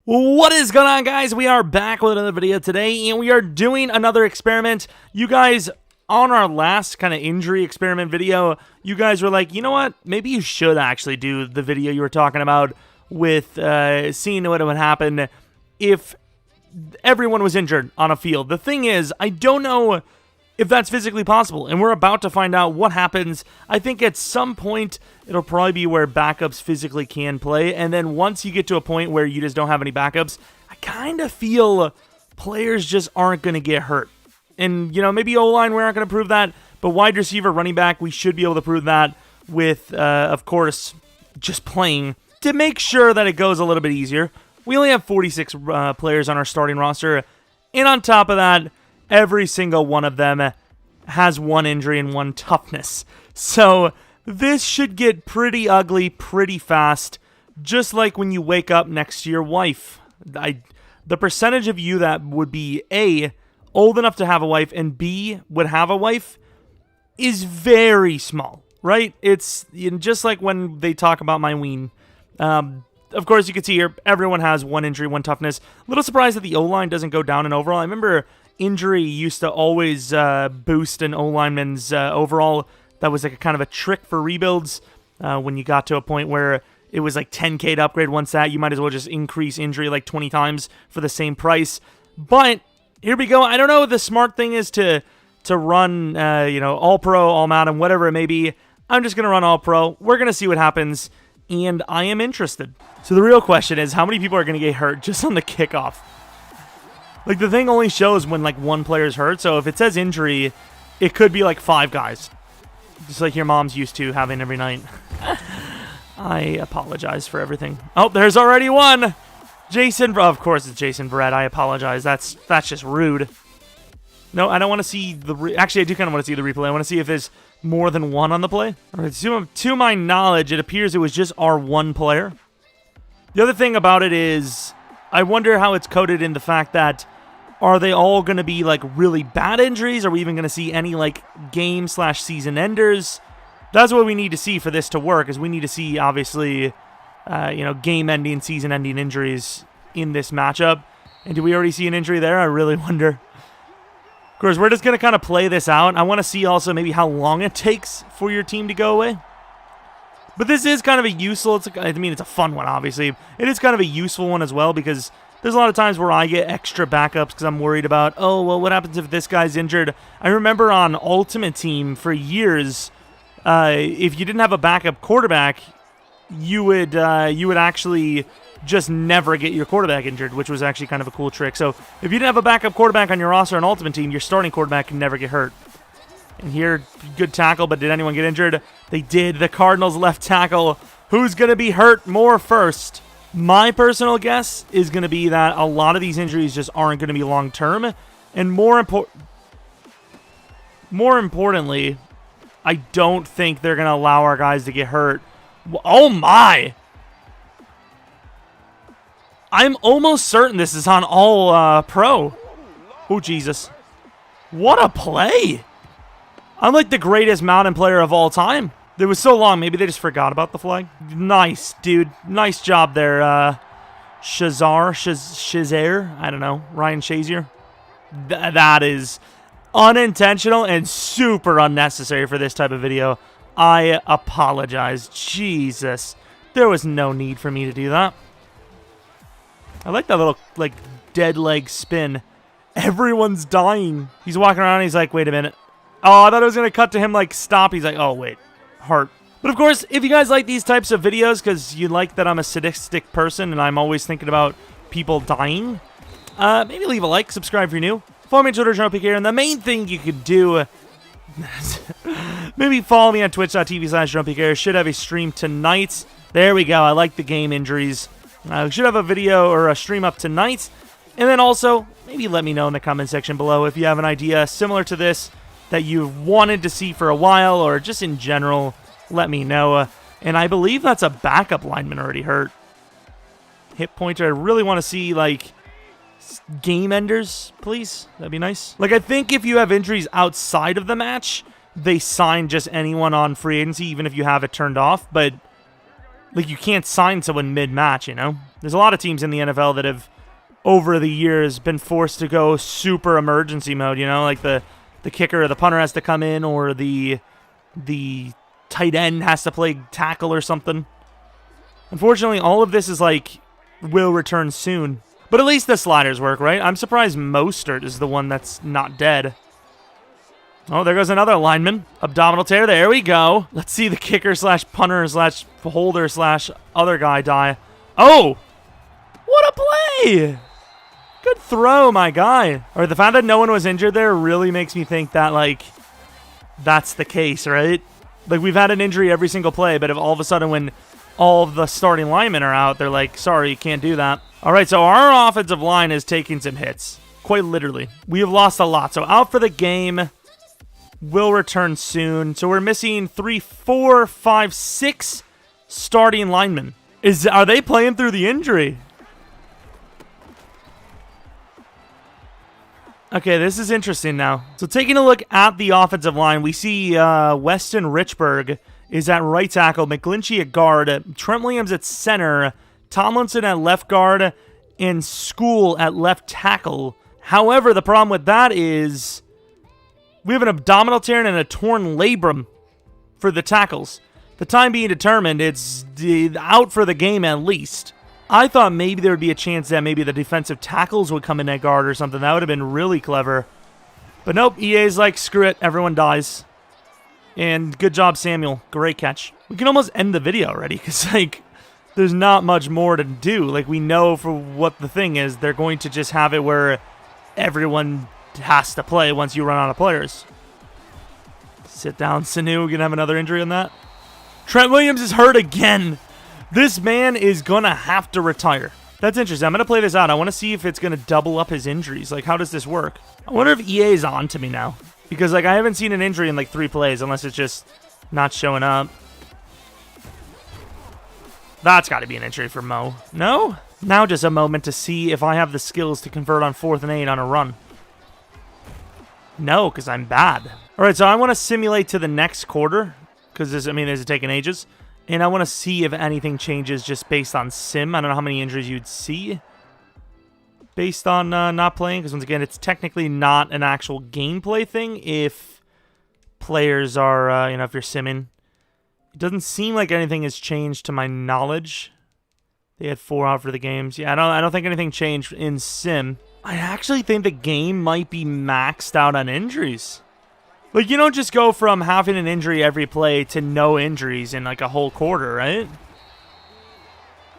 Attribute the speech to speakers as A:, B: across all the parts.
A: What is going on, guys? We are back with another video today, and we are doing another experiment. You guys, on our last kind of injury experiment video, you guys were like, you know what? Maybe you should actually do the video you were talking about with seeing what would happen if everyone was injured on a field. The thing is, I don't know if that's physically possible, and we're about to find out what happens. I think at some point, it'll probably be where backups physically can play, and then once you get to a point where you just don't have any backups, I kind of feel players just aren't going to get hurt. And, you know, maybe O-line, we aren't going to prove that, but wide receiver, running back, we should be able to prove that with, of course, just playing to make sure that it goes a little bit easier. We only have 46 players on our starting roster, and on top of that, every single one of them has one injury and one toughness. So this should get pretty ugly pretty fast, just like when you wake up next to your wife. The percentage of you that would be A, old enough to have a wife, and B, would have a wife is very small, right? It's just like when they talk about my ween. Of course, you can see here, everyone has one injury, one toughness. A little surprised that the O-line doesn't go down in overall. I remember injury used to always boost an O-lineman's overall. That was like a kind of a trick for rebuilds. When you got to a point where it was like 10K to upgrade one stat, you might as well just increase injury like 20 times for the same price. But here we go. I don't know. The smart thing is to run, all pro, all Madden, whatever it may be. I'm just going to run all pro. We're going to see what happens, and I am interested. So the real question is, how many people are going to get hurt just on the kickoff? Like, the thing only shows when, like, one player's hurt, so if it says injury, it could be, like, 5 guys. Just like your mom's used to having every night. I apologize for everything. Oh, there's already one! Jason, of course it's Jason Verrett. I apologize. That's just rude. No, I don't want to see the... Actually, I do kind of want to see the replay. I want to see if there's more than one on the play. All right, to my knowledge, it appears it was just our one player. The other thing about it is, I wonder how it's coded in the fact that, are they all going to be, like, really bad injuries? Are we even going to see any, like, game/season enders? That's what we need to see for this to work, is we need to see, obviously, game-ending, season-ending injuries in this matchup. And do we already see an injury there? I really wonder. Of course, we're just going to kind of play this out. I want to see also maybe how long it takes for your team to go away. But this is kind of a useful, it's a fun one, obviously. It is kind of a useful one as well, because there's a lot of times where I get extra backups because I'm worried about, oh, well, what happens if this guy's injured? I remember on Ultimate Team for years, if you didn't have a backup quarterback, you would actually just never get your quarterback injured, which was actually kind of a cool trick. So if you didn't have a backup quarterback on your roster on Ultimate Team, your starting quarterback can never get hurt. And here, good tackle, but did anyone get injured? They did. The Cardinals left tackle. Who's going to be hurt more first? My personal guess is going to be that a lot of these injuries just aren't going to be long-term. And more importantly, I don't think they're going to allow our guys to get hurt. Oh, my! I'm almost certain this is on all pro. Oh, Jesus. What a play! I'm like the greatest Madden player of all time. It was so long, maybe they just forgot about the flag. Nice, dude. Nice job there, Shazier. I don't know. Ryan Shazier. That is unintentional and super unnecessary for this type of video. I apologize. Jesus. There was no need for me to do that. I like that little, like, dead leg spin. Everyone's dying. He's walking around and he's like, wait a minute. Oh, I thought it was going to cut to him, like, stop. He's like, oh, wait. Heart. But, of course, if you guys like these types of videos, because you like that I'm a sadistic person and I'm always thinking about people dying, maybe leave a like, subscribe if you're new. Follow me on Twitter, Jeromepkr, and the main thing you could do, maybe follow me on twitch.tv/Jeromepkr. Should have a stream tonight. There we go. I like the game injuries. We should have a video or a stream up tonight. And then also, maybe let me know in the comment section below if you have an idea similar to this that you've wanted to see for a while, or just in general, let me know. And I believe that's a backup lineman already hurt. Hit pointer. I really want to see, like, game enders, please. That'd be nice. Like, I think if you have injuries outside of the match, they sign just anyone on free agency, even if you have it turned off. But Like, you can't sign someone mid-match, you know? There's a lot of teams in the NFL that have, over the years, been forced to go super emergency mode, you know? Like, the kicker or the punter has to come in, or the tight end has to play tackle or something. Unfortunately, all of this is, like, will return soon. But at least the sliders work, right? I'm surprised Mostert is the one that's not dead. Oh, there goes another lineman. Abdominal tear. There we go. Let's see the kicker slash punter slash holder slash other guy die. Oh! What a play! Good throw, my guy. All right, the fact that no one was injured there really makes me think that, like, that's the case, right? Like, we've had an injury every single play, but if all of a sudden when all of the starting linemen are out, they're like, sorry, you can't do that. All right, so our offensive line is taking some hits. Quite literally. We have lost a lot. So out for the game. Will return soon. So we're missing 3, 4, 5, 6 starting linemen. Are they playing through the injury? Okay, this is interesting now. So taking a look at the offensive line, we see Weston Richburg is at right tackle, McGlinchey at guard, Trent Williams at center, Tomlinson at left guard, and School at left tackle. However, the problem with that is we have an abdominal tear and a torn labrum for the tackles. The time being determined, it's out for the game at least. I thought maybe there would be a chance that maybe the defensive tackles would come in at guard or something. That would have been really clever. But nope, EA's like, screw it, everyone dies. And good job, Samuel. Great catch. We can almost end the video already because, like, there's not much more to do. Like, we know for what the thing is. They're going to just have it where everyone has to play once you run out of players. Sit down, Sanu. We're going to have another injury on that. Trent Williams is hurt again. This man is going to have to retire. That's interesting. I'm going to play this out. I want to see if it's going to double up his injuries. Like, how does this work? I wonder if EA is on to me now. Because, like, I haven't seen an injury in, like, 3 plays unless it's just not showing up. That's got to be an injury for Mo. No? Now just a moment to see if I have the skills to convert on 4th and 8 on a run. No, because I'm bad. All right, so I want to simulate to the next quarter. Because, this is taking ages. And I want to see if anything changes just based on sim. I don't know how many injuries you'd see based on not playing. Because, once again, it's technically not an actual gameplay thing if players are, if you're simming. It doesn't seem like anything has changed to my knowledge. They had 4 out for the games. Yeah, I don't think anything changed in sim. I actually think the game might be maxed out on injuries. Like, you don't just go from having an injury every play to no injuries in, like, a whole quarter, right?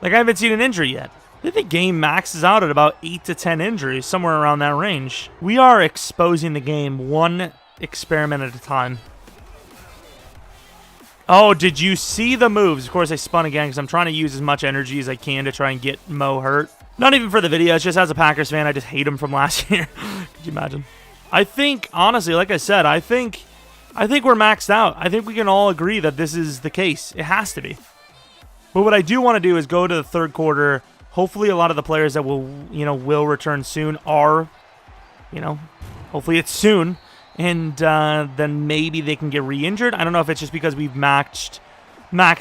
A: Like, I haven't seen an injury yet. I think the game maxes out at about 8 to 10 injuries, somewhere around that range. We are exposing the game one experiment at a time. Oh, did you see the moves? Of course, I spun again because I'm trying to use as much energy as I can to try and get Mo hurt. Not even for the video. It's just as a Packers fan, I just hate him from last year. Could you imagine? I think, honestly, like I said, I think we're maxed out. I think we can all agree that this is the case. It has to be. But what I do want to do is go to the 3rd quarter. Hopefully a lot of the players that will return soon are, hopefully it's soon. And then maybe they can get re-injured. I don't know if it's just because we've maxed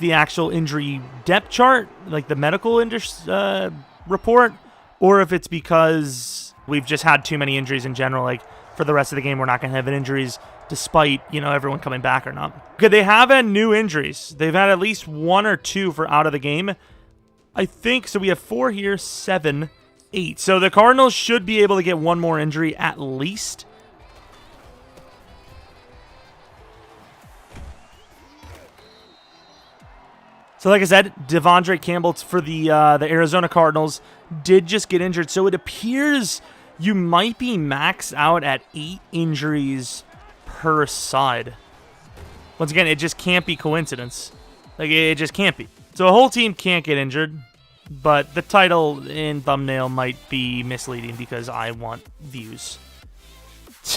A: the actual injury depth chart, like the medical report, or if it's because we've just had too many injuries in general. Like, for the rest of the game, we're not going to have injuries despite, everyone coming back or not. Okay, they have had new injuries. They've had at least 1 or 2 for out of the game. I think, so we have 4 here, 7, 8. So the Cardinals should be able to get 1 more injury at least. So like I said, Devondre Campbell for the Arizona Cardinals did just get injured. So it appears you might be maxed out at 8 injuries per side. Once again, it just can't be coincidence. Like, it just can't be. So a whole team can't get injured, but the title and thumbnail might be misleading because I want views.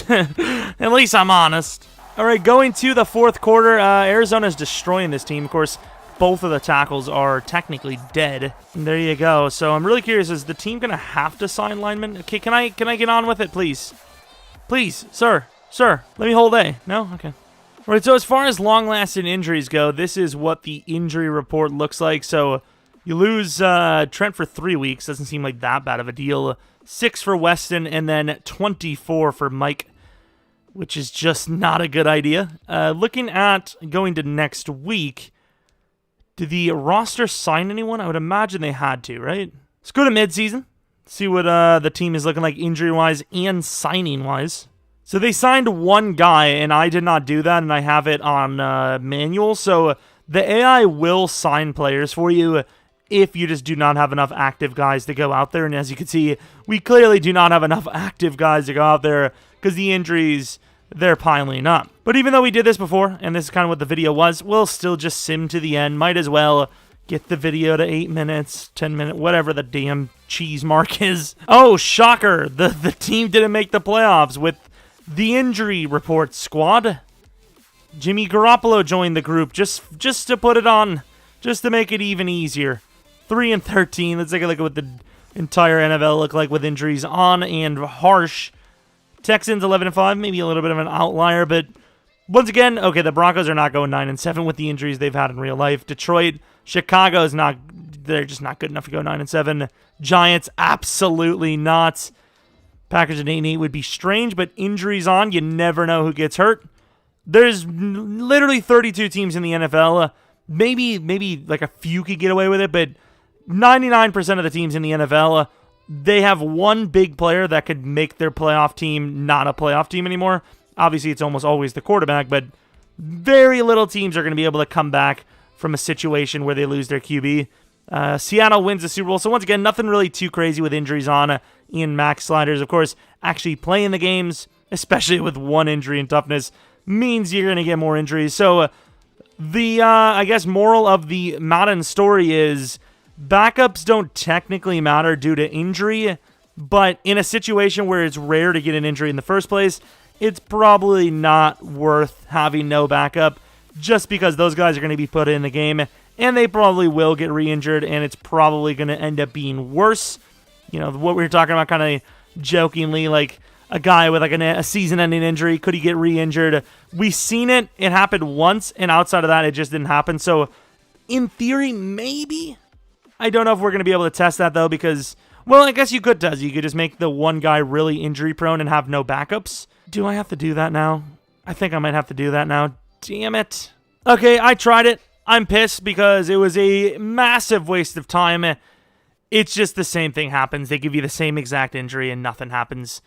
A: At least I'm honest. All right, going to the 4th quarter, Arizona's destroying this team. Of course, both of the tackles are technically dead. And there you go. So I'm really curious, is the team going to have to sign linemen? Okay, can I get on with it, please? Please, sir. Let me hold A. No? Okay. Right, so as far as long-lasting injuries go, this is what the injury report looks like. So you lose Trent for 3 weeks. Doesn't seem like that bad of a deal. 6 for Weston, and then 24 for Mike, which is just not a good idea. Looking at going to next week, did the roster sign anyone? I would imagine they had to, right? Let's go to midseason. See what the team is looking like injury-wise and signing-wise. So they signed one guy, and I did not do that, and I have it on manual. So the AI will sign players for you if you just do not have enough active guys to go out there. And as you can see, we clearly do not have enough active guys to go out there because the injuries, they're piling up. But even though we did this before, and this is kind of what the video was, we'll still just sim to the end. Might as well get the video to 8 minutes, 10 minutes, whatever the damn cheese mark is. Oh, shocker. The team didn't make the playoffs with the injury report squad. Jimmy Garoppolo joined the group just to put it on, just to make it even easier. 3-13. Let's take a look at what the entire NFL look like with injuries on and harsh. Texans 11-5, maybe a little bit of an outlier, but once again, okay, the Broncos are not going 9-7 with the injuries they've had in real life. Detroit, Chicago is not, they're just not good enough to go 9-7. Giants, absolutely not. Packers at 8-8 would be strange, but injuries on, you never know who gets hurt. There's literally 32 teams in the NFL. Maybe like a few could get away with it, but 99% of the teams in the NFL, they have one big player that could make their playoff team not a playoff team anymore. Obviously, it's almost always the quarterback, but very little teams are going to be able to come back from a situation where they lose their QB. Seattle wins the Super Bowl. So once again, nothing really too crazy with injuries on Ian Max sliders. Of course, actually playing the games, especially with one injury and toughness, means you're going to get more injuries. So the, I guess, moral of the Madden story is backups don't technically matter due to injury, but in a situation where it's rare to get an injury in the first place, it's probably not worth having no backup just because those guys are going to be put in the game and they probably will get re-injured and it's probably going to end up being worse. You know, what we were talking about kind of jokingly, like a guy with like a season-ending injury, could he get re-injured? We've seen it. It happened once, and outside of that, it just didn't happen. So, in theory, maybe. I don't know if we're going to be able to test that, though, because, well, I guess you could test. You could just make the one guy really injury-prone and have no backups. Do I have to do that now? I think I might have to do that now. Damn it. Okay, I tried it. I'm pissed because it was a massive waste of time. It's just the same thing happens. They give you the same exact injury and nothing happens.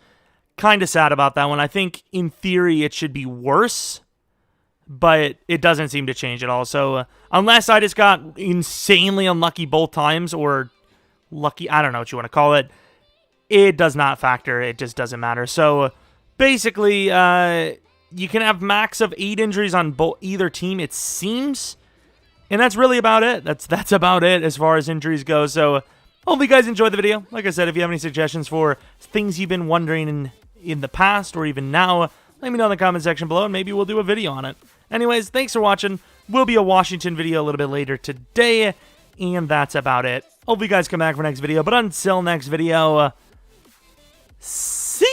A: Kind of sad about that one. I think in theory it should be worse, but it doesn't seem to change at all. So unless I just got insanely unlucky both times, or lucky, I don't know what you want to call it, it does not factor. It just doesn't matter. So basically, you can have max of 8 injuries on either team, it seems. And that's really about it. That's about it as far as injuries go. So hope you guys enjoyed the video. Like I said, if you have any suggestions for things you've been wondering in the past or even now, let me know in the comment section below and maybe we'll do a video on it. Anyways, thanks for watching. Will be a Washington video a little bit later today, and that's about it. Hope you guys come back for next video, but until next video, see